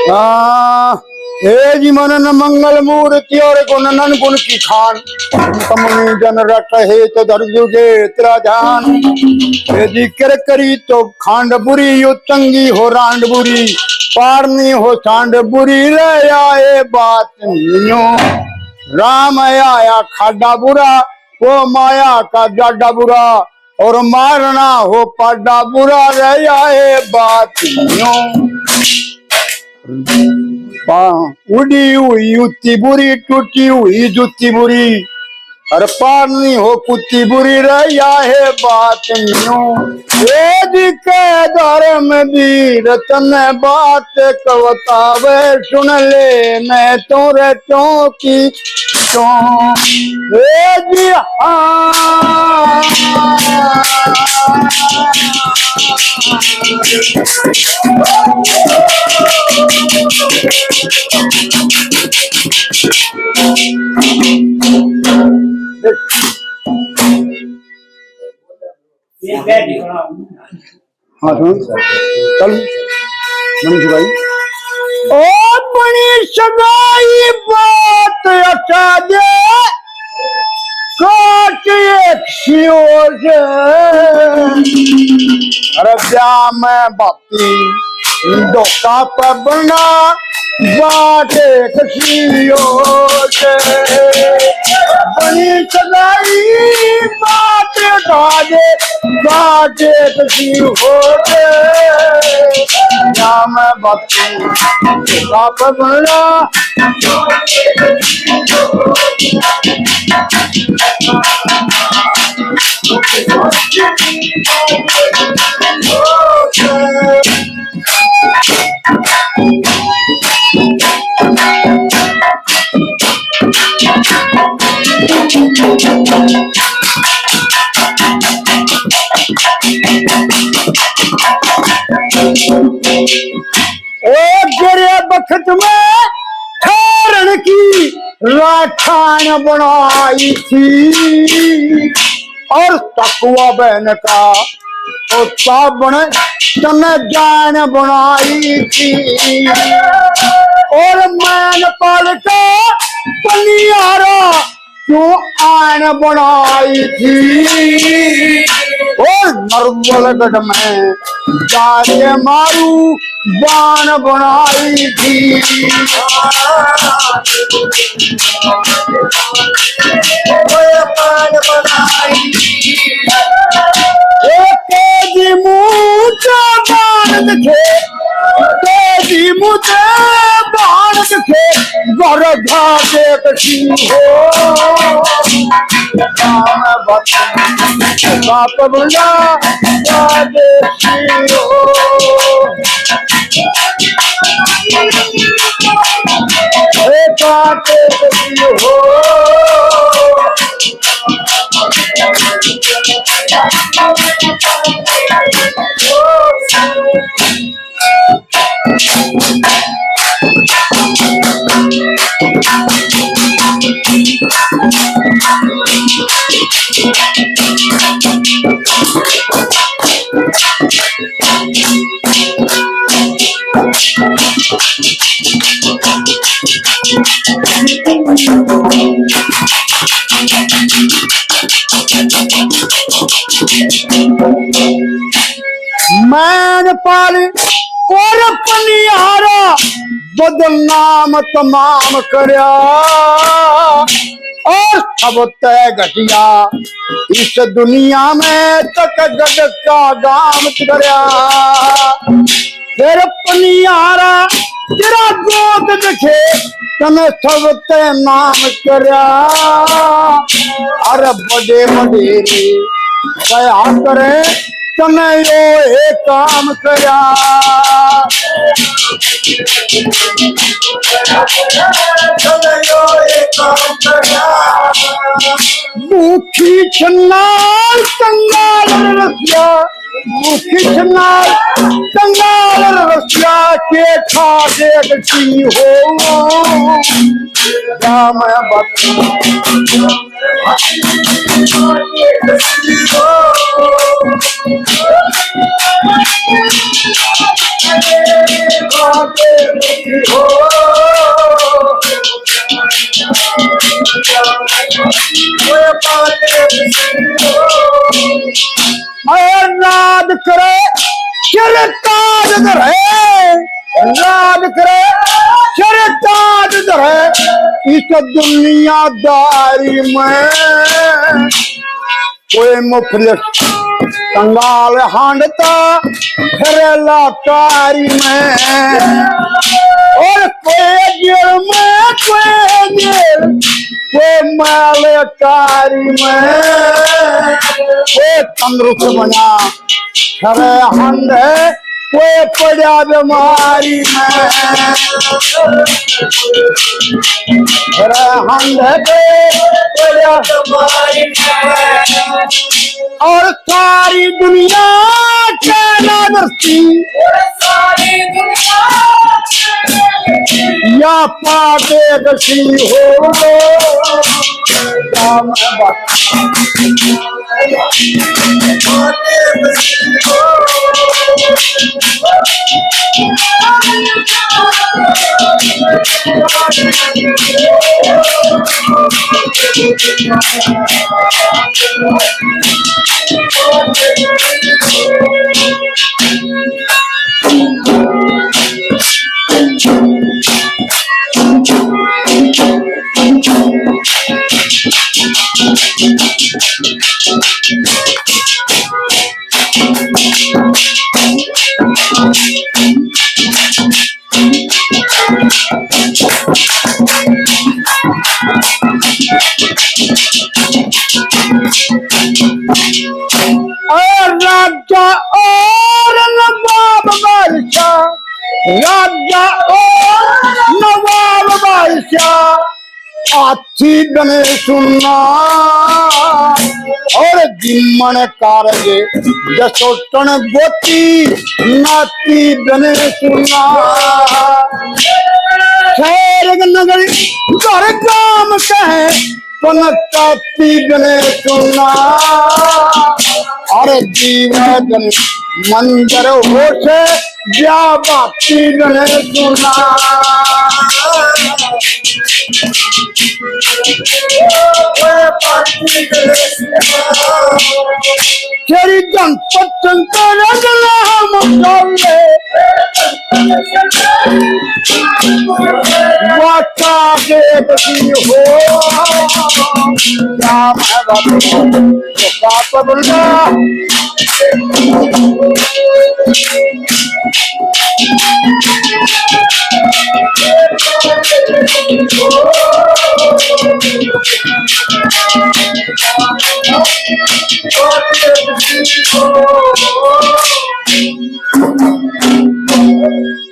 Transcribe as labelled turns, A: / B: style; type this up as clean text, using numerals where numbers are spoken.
A: हे जी मनन मंगल मूर्ति और गुणनन गुण की खान कमनी जन रट है तो दर्जु के तेरा ध्यान हे जी कर करी तो खांड बुरी यु तंगी हो रांड बुरी पारनी हो सांड बुरी रे आए बात न्यो राम आया खाडा बुरा वो माया का जाडा बुरा और मारना हो पाडा बुरा रे आए बात न्यो उड़ी हुई युति बुरी टूटी हुई जुती बुरी और पारनी हो कुत्ती बुरी रहा है बात के धर्म वीर तने बात कवतावे सुन ले मैं तो रहतों की तो जी हाँ हाँ सुन चल मनीष भाई ओ बड़ी सगाई बात अच्छा दे काट एक सियों से अरे ब्याह में बाती डोका पर बना बाटे कसियों से बड़ी सगाई बात उठा दे बाटे कसी हो दे नाम बाती डोका पर बना बखत में ठहरन की राठान बनाई थी और तकवा बहन का और साबन तने जान बनाई थी और मैन पाल का पनियारा क्यों आन बनाई थी और नरवलगढ़ में जाके मारू बाण बनाई थी तेजी मुझे बाण दिखे तेजी मुझे बाण दिखे घर घाटे कसी हो बाप बुला काटे कसी हो मैन पाली और पनियारा बदनाम तमाम करया और सब तय घटिया इस दुनिया में तक गद का गाम करया फिर पनियारा तेरा गोद दिखे तने सब तय नाम करया अरे बड़े बड़े क्या करे तने यो एक काम करा मुखी छन्नाल कंगाल रसिया मुखी छन्नाल कंगाल रसिया के खा देखती हो राम राज करे सिर ताज धरे, राज करे सिर ताज धरे, इस दुनियादारी में कोई मुफलिस कंगाल हांडता फिर लाचारी में, और कोई जेल में कोई जेल कोई मालकारी में, कोई तंदुरुस्त बना फिर हंडे कोई पड़ा बीमारी में, फिर हंडे पड़ा बीमारी में, और सारी दुनिया कहना दर्शी या पाके दसी हो राजा और नवाब बादशाह, राजा और नवाब बादशाह आथी बने सुनना, और जिमन कारजे जसोटन गोती नाती बने सुनना, शहर नगरी घर काम कहे पनकाती बने सुनना, अरे जीवन मंदिर होश जा बाती बने सुना, तेरी जनपद हम चले वाचा के बसी हो राम बोलना Oh